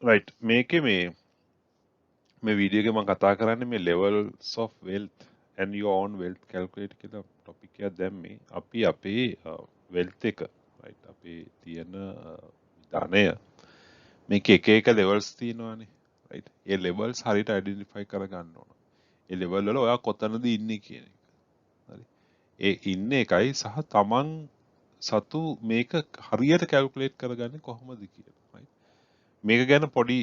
right මේකේ මේ video එකේ මම කතා කරන්නේ මේ levels of wealth and your own wealth calculate කියලා topic එකක් දැම්මේ අපි අපේ wealth එක right අපේ තියෙන ධනය මේක එක එක levels තියෙනවානේ right ඒ levels හරියට identify කරගන්න ඕන ඒ level වල ඔයා කොතනද ඉන්නේ කියන එක හරි ඒ ඉන්න එකයි සහ තමන් සතු මේක හරියට calculate කරගන්නේ කොහොමද කියලා right මේක ගැන පොඩි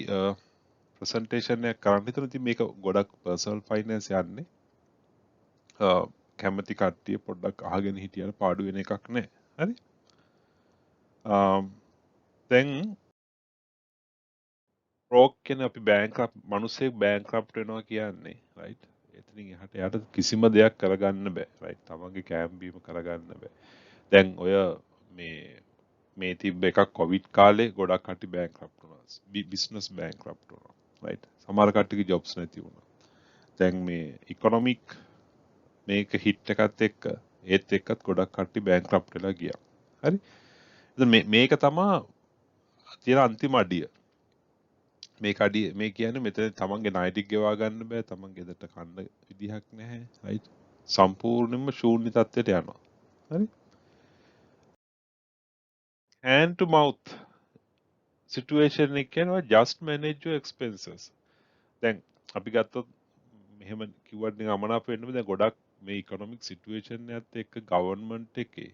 ප්‍රසන්ටේෂන් එකක් කරන්න හිතන ඉතින් මේක ගොඩක් පර්සනල් ෆයිනෑන්ස් යන්නේ කැමති කට්ටිය පොඩ්ඩක් අහගෙන හිටියට පාඩු වෙන එකක් නෑ හරි දැන් රෝක් කියන අපි බෑන්ක්‍රප් මිනිස්සෙක් බෑන්ක්‍රප්ට් වෙනවා කියන්නේ රයිට් එතනින් එහාට යාට කිසිම දෙයක් කරගන්න බෑ රයිට් තමන්ගේ කෑම්බීම කරගන්න බෑ දැන් ඔය මේ තිබ්බ එකක් කොවිඩ් කාලේ ගොඩක් කට්ටිය බෑන්ක්‍රප්ට් වුණා බිස්නස් බෑන්ක්‍රප්ට් වුණා රයිට් සමහර කට්ටියගේ ජොබ්ස් නැති වුණා දැන් මේ ඉකොනොමික් මේක හිට් එකත් එක්ක ඒත් එක්කත් ගොඩක් කට්ටිය බෑන්ක්‍රප්ට් වෙලා ගියා. හරි? ඉතින් මේක තමයි තියෙන අන්තිම අඩිය. මේක අඩිය මේ කියන්නේ මෙතන තමන්ගේ ණය ටික ගෙවා ගන්න බෑ. තමන් ගෙදරට කන්න විදිහක් නැහැ. right? සම්පූර්ණයෙන්ම ශූන්‍ය තත්ත්වයට යනවා. හරි? hand to mouth situation එක කියනවා just manage your expenses. දැන් අපි ගත්තොත් මෙහෙම කිව්වට නිකන් අමනාප වෙන්න බෑ. දැන් ගොඩක් මේ ඉකොනොමික් සිටුේෂන් එකත් එක්ක ගවර්න්මන්ට් එකේ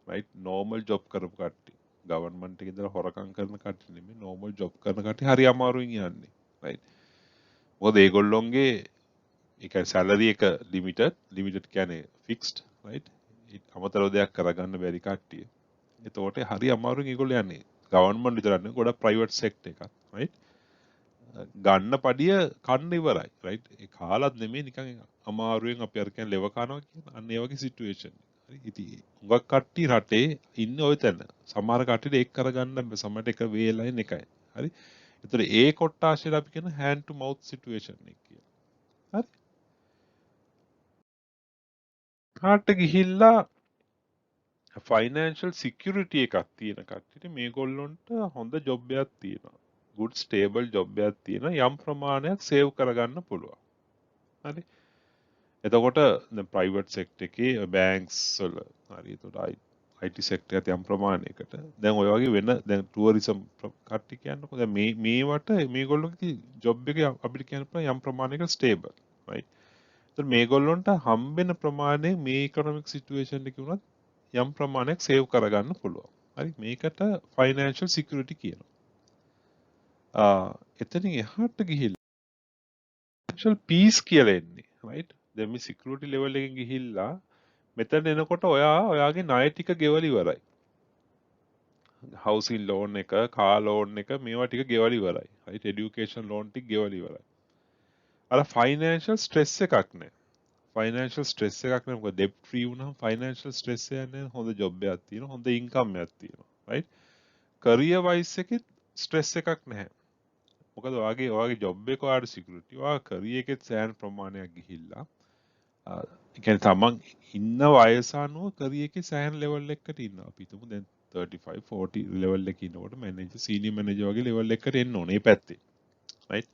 right normal job කරපු කට්ටිය ගවර්න්මන්ට් එකේ ඉඳලා හොරකම් කරන කට්ටිය නෙමෙයි normal job කරන කට්ටිය හරි අමාරුවෙන් යන්නේ right මොකද ඒගොල්ලොන්ගේ ඒ කියන්නේ salary එක limited කියන්නේ fixed right අමතරව දෙයක් කරගන්න බැරි කට්ටිය එතකොට හරි අමාරුවෙන් ඒගොල්ලෝ යන්නේ ගවර්න්මන්ට් විතරක් නෙවෙයි ගොඩක් ප්‍රයිවට් සෙක්ටර් එකක් right ගන්න පඩිය කන්න ඉවරයි right ඒ කාලත් නෙමෙයි නිකන් අමාරුවෙන් අපි අර කියන්නේ ලෙව කනවා කියන අන්න ඒ වගේ සිටුේෂන් හරි ඉතින් හුඟක් කට්ටිය රටේ ඉන්නේ ওই තැන සමහර කට්ටියට ඒක කරගන්න බෑ සමහරට එක වේලයින් එකයි හරි ඒතර ඒ කොට්ටාශයට අපි කියන hand to mouth situation එක කියලා හරි කාට ගිහිල්ලා ෆයිනෑන්ෂල් සිකියුරිටි එකක් තියෙන කට්ටියට මේගොල්ලොන්ට හොඳ ජොබ් එකක් තියෙනවා good stable ජොබ් එකක් තියෙනවා යම් ප්‍රමාණයක් සේව් කරගන්න පුළුවන් හරි එතකොට දැන් ප්‍රයිවට් සෙක්ටර් එකේ බැංක්ස් වල හරි එතකොට IT සෙක්ටර් එකත් යම් ප්‍රමාණයකට දැන් ඔය වගේ වෙන දැන් ටුවරිසම් කට්ටිය කියන්නකො දැන් මේවට මේගොල්ලෝගේ ජොබ් එක අපිට කියන්න පුළුවන් යම් ප්‍රමාණයක ස්ටේබල් right එතකොට මේගොල්ලොන්ට හම්බෙන ප්‍රමාණය මේ ඉකොනොමික් සිටුේෂන් එකේ වුණත් යම් ප්‍රමාණයක් සේව් කරගන්න පුළුවන් හරි මේකට ෆයිනෑන්ෂල් සිකියුරිටි කියනවා එතනින් එහාට ගිහිල්ලා ෆයිනෑන්ෂල් පීස් කියලා එන්නේ right දැන් මේ සිකියුරිටි ලෙවල් එකෙන් ගිහිල්ලා මෙතන එනකොට ඔයාගේ ණය ටික ගෙවල ඉවරයි. හවුසින් ලෝන් එක, කාර් ලෝන් එක මේවා ටික ගෙවල ඉවරයි. right এডুকেෂන් ලෝන් ටික ගෙවල ඉවරයි. අර ෆයිනෑන්ෂල් ස්ට්‍රෙස් එකක් නැහැ. ෆයිනෑන්ෂල් ස්ට්‍රෙස් එකක් නැහැ. මොකද ඩෙබ්ට් ෆ්‍රී වුණාම ෆයිනෑන්ෂල් ස්ට්‍රෙස් එකක් නැහැ. හොඳ ජොබ් එකක් තියෙනවා. හොඳ ඉන්කම් එකක් තියෙනවා. right කරියර් වයිස් එකෙත් ස්ට්‍රෙස් එකක් නැහැ. මොකද ඔයාගේ ජොබ් එක ඔයාට සිකියුරිටි. ඔයා කරියර් එකෙත් සෑහෙන ප්‍රමාණයක් ගිහිල්ලා එකන තමන් ඉන්න වයස අනුව කරිය එක සෑහන් ලෙවල් එකට ඉන්නවා. අපි හිතමු දැන් 35 40 ලෙවල් එකේ ඉන්නකොට මැනේජර් සීනියර් මැනේජර් වගේ ලෙවල් එකකට එන්න ඕනේ මේ පැත්තේ. right?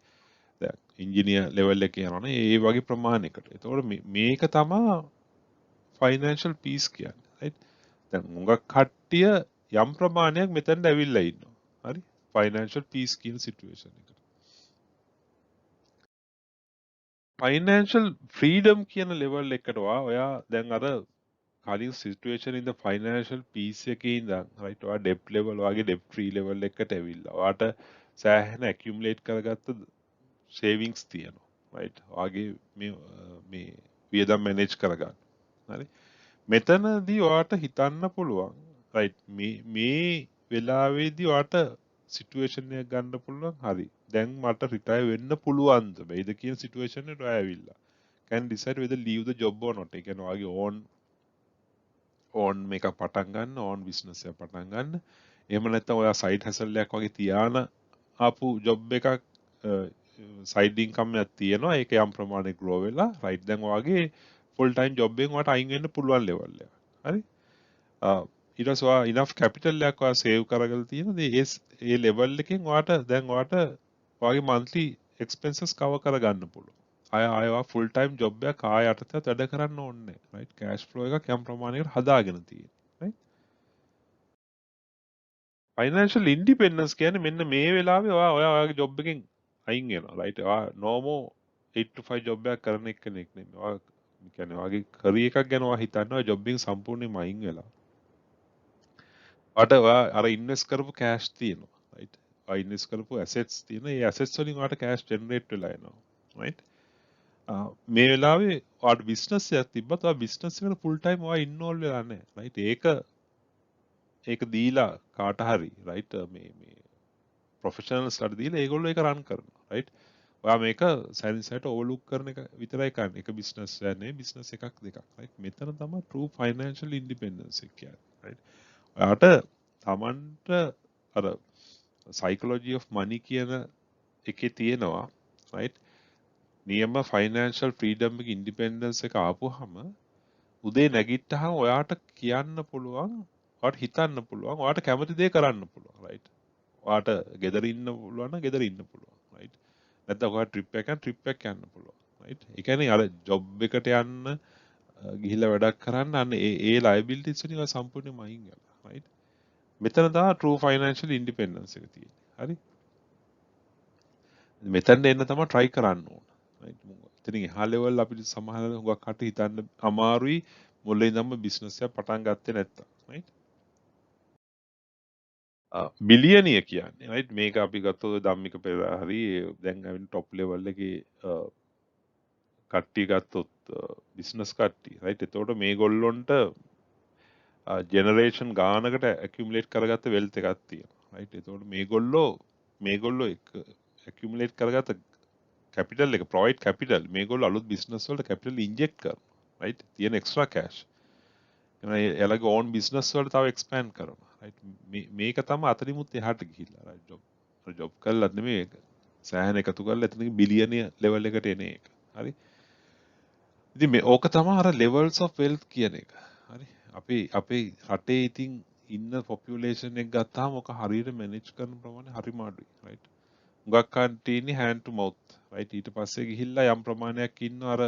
දැන් ඉන්ජිනියර් ලෙවල් එකේ යනවනේ ඒ වගේ ප්‍රමාණයකට. ඒතකොට මේක තමයි ෆයිනෑන්ෂල් පීස් කියන්නේ. right? දැන් මුඟක් කට්ටිය යම් ප්‍රමාණයක් මෙතනට ඇවිල්ලා ඉන්නවා. හරි? ෆයිනෑන්ෂල් පීස් කියන සිටුේෂන් එකට. ෆයිනෑන්ෂල් ෆ්‍රීඩම් කියන ලෙවල් එකට ඔයා දැන් අර කලින් සිටුේෂන් ඉද ෆයිනෑන්ෂල් පීස් එකේ ඉඳන් රයිට් ඔයා ඩෙබ්ට් ලෙවල් වගේ ඩෙබ්ට් ෆ්‍රී ලෙවල් එකට ඇවිල්ලා ඔයාට සෑහෙන ඇකියුමුලේට් කරගත්ත සේවිංග්ස් තියෙනවා රයිට් ඔයාගේ මේ වියදම් මැනේජ් කරගන්න හරි මෙතනදී ඔයාට හිතන්න පුළුවන් රයිට් මේ වෙලාවේදී ඔයාට සිටුේෂන් එක ගන්න පුළුවන් හරි දැන් මට රිටයර් වෙන්න පුළුවන්ද බැයිද කියන සිටුේෂන් එකට ඔයා ඇවිල්ලා can decide whether leave the job or not ඒ කියන්නේ ඔයාගේ ඕන් මේක පටන් ගන්න ඕන් බිස්නස් එක පටන් ගන්න එහෙම නැත්නම් ඔයා සයිඩ් හැසල් එකක් වගේ තියාන ආපු ජොබ් එකක් සයිඩ් ඉන්කම් එකක් තියෙනවා ඒක යම් ප්‍රමාණයක ග්‍රෝ වෙලා රයිට් දැන් ඔයාගේ ෆුල් ටයිම් ජොබ් එකෙන් ඔයාට අයින් වෙන්න පුළුවන් ලෙවල් එක හරි ඊට පස්සේ ඔයා enough capital එකක් ඔයා save කරගලා තියෙනද ඒ level එකෙන් ඔයාට දැන් ඔයාට ඔයාගේ monthly expenses cover කරගන්න පුළුවන්. ආය ඔයා full time job එකක් ආය යටතත් වැඩ කරන්න ඕනේ නැහැ. right cash flow එකක් යම් ප්‍රමාණයකට හදාගෙන තියෙනවා. right financial independence කියන්නේ මෙන්න මේ වෙලාවේ ඔයාගේ job එකෙන් අයින් වෙනවා. right ඔයා normal 8 to 5 job එකක් කරන කෙනෙක් නෙමෙයි. ඔයා කියන්නේ ඔයාගේ career එකක් ගැන ඔයා හිතනවා job එකෙන් සම්පූර්ණයෙන්ම අයින් වෙලා. ඔයා අර ඉන්වෙස්ට් කරපු කෑෂ් තියෙනවා. right ඔයා ඉන්වෙස්ට් කරපු ඇසෙට්ස් තියෙනවා. ඒ ඇසෙට්ස් වලින් ඔයාට කෑෂ් ජෙනරේට් වෙලා එනවා. right මේ වෙලාවේ ඔයාට බිස්නස් එකක් තිබ්බත් ඔයා බිස්නස් එකට ෆුල් ටයිම් ඔයා ඉන්වෝල්ව් වෙලා නැහැ. right ඒක දීලා කාට හරි right මේ ප්‍රොෆෙෂනල්ස්ලාට දීලා ඒගොල්ලෝ ඒක රන් කරනවා. right ඔයා මේක සයින්සයට ඕවර්ලුක් කරන එක විතරයි කරන්නේ. ඒක බිස්නස් එකක් නෙවෙයි බිස්නස් එකක් දෙකක්. right මෙතන තමයි true financial independence එක කියන්නේ. right ඔයාට තමන්ට අර psychology of money කියන එකේ තියෙනවා right නියම financial freedom එක independence එක ආපුවාම උදේ නැගිට්ටහම ඔයාට කියන්න පුළුවන් ඔයාට හිතන්න පුළුවන් ඔයාට කැමති දේ කරන්න පුළුවන් right ඔයාට ගෙදර ඉන්න පුළුවන් නම් ගෙදර ඉන්න පුළුවන් right නැත්නම් ඔයාට ට්‍රිප් එකක් යන්න පුළුවන් right ඒ කියන්නේ අර ජොබ් එකට යන්න ගිහිල්ලා වැඩක් කරන්න අන්න ඒ liabilities වලින් ඔයා සම්පූර්ණයෙන්ම අයින් වෙලා right මෙතන තමයි true financial independence එක තියෙන්නේ. හරි? මෙතනට එන්න තමයි try කරන්න ඕන. right? ඉතින් එහා level අපිට සමහර හුඟක් කට හිතන්න අමාරුයි මුලින් ඉඳන්ම business එක පටන් ගත්තේ නැත්තම්. right? බිලියනිය කියන්නේ right මේක අපි ගත්තොත් ධම්මික පෙරේරා හරි දැන් අවින් top level එකේ කට්ටිය ගත්තොත් business කට්ටිය right එතකොට මේගොල්ලොන්ට ජෙනරේෂන් ගානකට ඇකියුමුලේට් කරගත්ත වෙල්ත් එකක් තියෙනවා right එතකොට මේගොල්ලෝ ඇකියුමුලේට් කරගත්ත කැපිටල් එක ප්‍රොවයිඩ් කැපිටල් මේගොල්ලෝ අලුත් බිස්නස් වලට කැපිටල් ඉන්ජෙක්ට් කරනවා right තියෙන එක්ස්ට්‍රා කෑෂ් එයාලගේ ඕන් බිස්නස් වලට තව එක්ස්පෑන්ඩ් කරනවා right මේක තමයි අතරිමුත් එහාට ගිහිල්ලා right ජොබ් කරලා නෙමෙයි සෑහෙන එකතු කරලා එතනගේ බිලියනිය ලෙවල් එකට එන එක හරි ඉතින් මේ ඕක තමයි අර levels of wealth කියන එක හරි අපේ රටේ ඉතින් ඉන්න පොපියුලේෂන් එක ගත්තාම ඔක හරියට මැනේජ් කරන ප්‍රමාණය හරිම අඩුයි right හුඟක් කන්ටි ඉන්නේ hand to mouth right ඊට පස්සේ ගිහිල්ලා යම් ප්‍රමාණයක් ඉන්න අර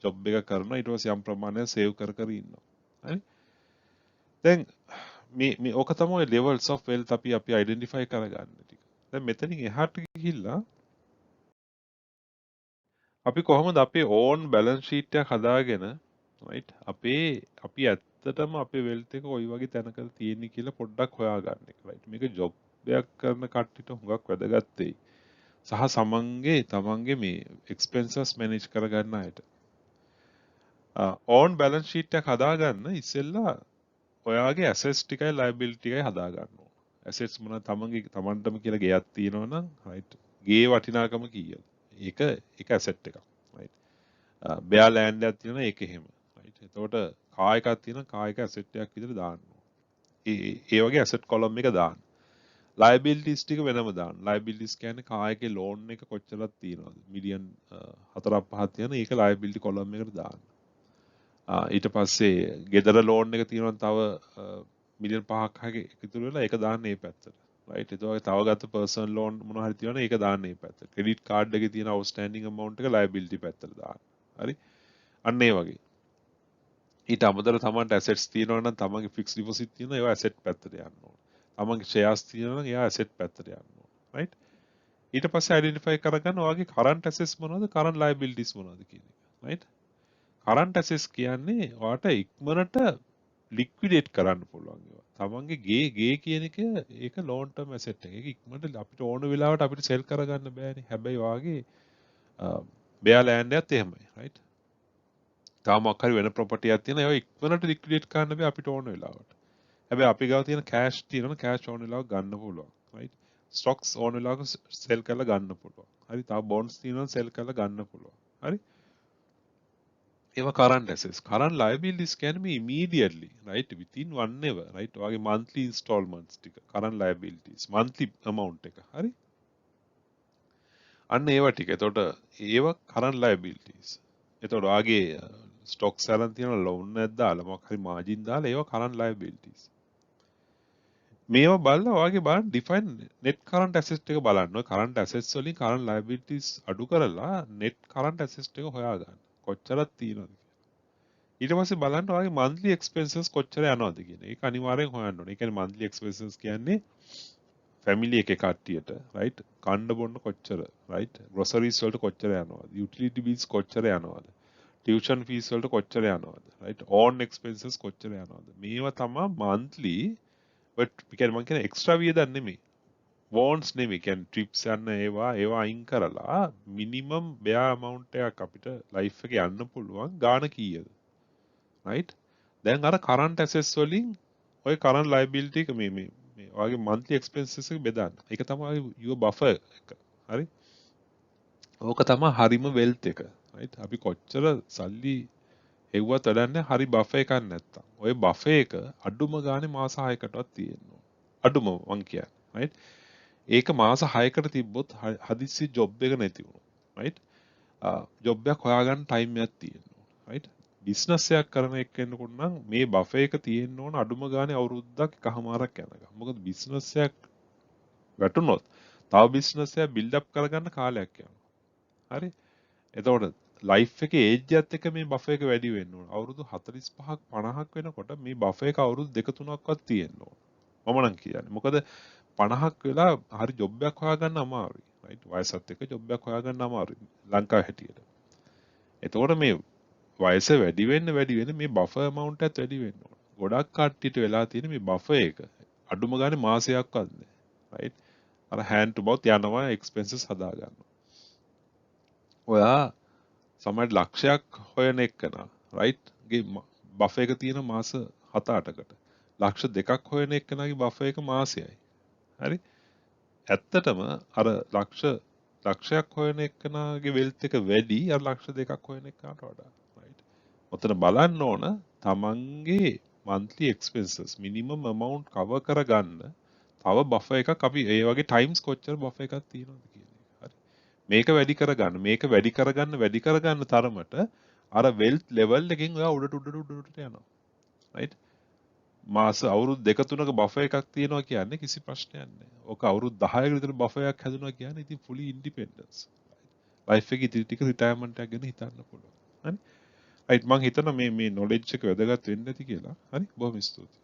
ජොබ් එක කරනවා ඊට පස්සේ යම් ප්‍රමාණයක් සේව් කර කර ඉන්නවා හරි දැන් මේ ඕක තමයි levels of wealth අපි identify කරගන්න ටික දැන් මෙතනින් එහාට ගිහිල්ලා අපි කොහොමද අපේ ඕන් බැලන්ස් ෂීට් එකක් හදාගෙන right අපි ඇත්තටම අපේ වෙල්ත් එක කොයි වගේ තැනකද තියෙන්නේ කියලා පොඩ්ඩක් හොයාගන්න එක right මේක ජොබ් එකක් කරන කට්ටියට හුඟක් වැදගත් වෙයි සහ තමන්ගේ මේ එක්ස්පෙන්සස් මැනේජ් කරගන්න අයට ඕන් බැලන්ස් ෂීට් එකක් හදාගන්න ඉස්සෙල්ලා ඔයාගේ ඇසෙට්ස් ටිකයි ලයබිලිටි ටිකයි හදාගන්න ඕන ඇසෙට්ස් මොනවද තමන්ටම කියලා ගෙයක් තියෙනවා නම් right ගේ වටිනාකම කීයද ඒක ඇසෙට් එකක් right බෙයා ලෑන්ඩ් එකක් තියෙනවා ඒක එහෙම right එතකොට කා එකක් තියෙනවා කා එක ඇසෙට් එකක් විදිහට දාන්න ඒ වගේ ඇසෙට් කොලම් එක දාන්න liabilities ටික වෙනම දාන්න liabilities කියන්නේ කා එකේ ලෝන් එක කොච්චරක් තියෙනවද මිලියන් 4ක් 5ක් තියෙන ඒක liability කොලම් එකට දාන්න ඊට පස්සේ ගෙදර ලෝන් එක තියෙනවා තව මිලියන් 5ක් හගේ ඉතුරු වෙලා ඒක දාන්න මේ පැත්තට right එතකොට තව ගත්ත personal loan මොනවා හරි තියෙනවා ඒක දාන්න මේ පැත්තට credit card එකේ තියෙන outstanding amount එක liability පැත්තට දාන්න හරි අන්න ඒ වගේ ඊට අමතරව තමන්ට assets තියෙනවා නම් තමන්ගේ fixed deposit තියෙනවා ඒවා asset පැත්තට යන්න ඕන තමන්ගේ shares තියෙනවා නම් ඒවා asset පැත්තට යන්න ඕන right ඊට පස්සේ identify කරගන්න ඔයාගේ current assets මොනවද current liabilities මොනවද කියන එක right current assets කියන්නේ ඔයාට ඉක්මනට liquidate කරන්න පුළුවන් ඒවා. තමන්ගේ ගේ කියන එක ඒක long term asset එක. ඒක ඉක්මනට අපිට ඕන වෙලාවට අපිට sell කරගන්න බෑනේ. හැබැයි ඔයාගේ bare land එකත් එහෙමයි right. තාම මොකක් හරි වෙන property එකක් තියෙනවා ඒවා ඉක්මනට liquidate කරන්න බෑ අපිට ඕන වෙලාවට. හැබැයි අපි ගාව තියෙන cash තියෙනවා cash ඕන වෙලාවක ගන්න පුළුවන් right. stocks ඕන වෙලාවක sell කරලා ගන්න පුළුවන්. හරි තව bonds තියෙනවා sell කරලා ගන්න පුළුවන්. හරි ඒවා current assets current liabilities කියන්නේ මේ immediately right within one year right ඔයාගේ monthly installments ටික current liabilities monthly amount එක හරි අන්න ඒවා ටික එතකොට ඒවා current liabilities එතකොට ඔයාගේ stocks අරන් තියෙන loan එකක් දාලා මොකක් හරි margin දාලා ඒවා current liabilities. මේවා බලලා ඔයාගේ බලන්න define net current assets එක බලන්න. ඔය current assets වලින් current liabilities අඩු කරලා net current assets එක හොයාගන්න. කොච්චරක් තියෙනවද? ඊට පස්සේ බලන්න ඔයාගේ monthly expenses කොච්චර යනවද කියන එක. ඒක අනිවාර්යෙන් හොයන්න ඕනේ. ඒ කියන්නේ monthly expenses කියන්නේ family එකේ කට්ටියට right කන්න බොන්න කොච්චර right groceries වලට කොච්චර යනවද utility bills කොච්චර යනවද tuition fees වලට කොච්චර යනවද right own expenses කොච්චර යනවද මේවා තමයි monthly but මම කියන්නේ extra වියදම් නෙමෙයි wants නෙමෙයි කියන්නේ trips යන ඒවා අයින් කරලා minimum bare amount එකක් අපිට life එකේ යන්න පුළුවන් ගාණ කීයද right දැන් අර current assets වලින් ඔය current liability එක මේ ඔයාගේ monthly expenses එක බෙදන්න. ඒක තමයි your buffer එක. හරි? ඕක තමයි හරිම wealth එක. right? අපි කොච්චර සල්ලි හෙව්වත් වැඩන්නේ හරි buffer එකක් නැත්තම්. ඔය buffer එක අඩුම ගානේ මාස 6කටවත් තියෙනවා. අඩුම මං කියන්නේ. right? ඒක මාස 6කට තිබ්බොත් හදිස්සි job එක නැති වුණා. right? job එකක් හොයාගන්න time එකක් තියෙනවා. right? බිස්නස් එකක් කරන එක්කෙනෙකුට නම් මේ බෆර් එක තියෙන්න ඕන අඩුම ගානේ අවුරුද්දක් එකමාරක් යනකම්. මොකද බිස්නස් එකක් වැටුනොත් තව බිස්නස් එකක් බිල්ඩ් අප් කරගන්න කාලයක් යනවා. හරි? එතකොට ලයිෆ් එකේ ඒජ් එකත් එක්ක මේ බෆර් එක වැඩි වෙන්න ඕන. අවුරුදු 45ක් 50ක් වෙනකොට මේ බෆර් එක අවුරුදු 2-3ක්වත් තියෙන්න ඕන. මම නම් කියන්නේ. මොකද 50ක් වෙලා හරි ජොබ් එකක් හොයාගන්න අමාරුයි. රයිට්? වයසත් එක්ක ජොබ් එකක් හොයාගන්න අමාරුයි. ලංකාවේ හැටියට. එතකොට මේ වයස වැඩි වෙන්න මේ බෆර් amount එකත් වැඩි වෙන්න ඕන. ගොඩක් කට්ටියට වෙලා තියෙන මේ බෆර් එක අඩුම ගානේ මාසයක්වත් නෑ. right? අර hand to mouth යනවා expenses හදා ගන්නවා. ඔයා සමහර ලක්ෂයක් හොයන එකන right? ගේ බෆර් එක තියෙන මාස 7-8කට. ලක්ෂ 2ක් හොයන එකනගේ බෆර් එක මාසයයි. හරි? ඇත්තටම අර ලක්ෂයක් හොයන එකනගේ වෙල්ත් එක වැඩි අර ලක්ෂ 2ක් හොයන එකකට වඩා. right? ඔතන බලන්න ඕන තමන්ගේ monthly expenses minimum amount cover කරගන්න තව buffer එකක් අපි ඒ වගේ times කොච්චර buffer එකක් තියෙනවද කියන එක. හරි. මේක වැඩි කරගන්න තරමට අර wealth level එකෙන් ඔයා උඩට යනවා. right? මාස අවුරුදු 2-3ක buffer එකක් තියෙනවා කියන්නේ කිසි ප්‍රශ්නයක් නැහැ. ඔක අවුරුදු 10ක විතර buffer එකක් හැදුනා කියන්නේ ඉතින් fully independence. life එකේ ඉතින් ටික retirement එකක් ගැන හිතන්න පුළුවන්. හරි? right මං හිතනවා මේ knowledge එක වැදගත් වෙන්න ඇති කියලා. හරි බොහොම ස්තුතියි.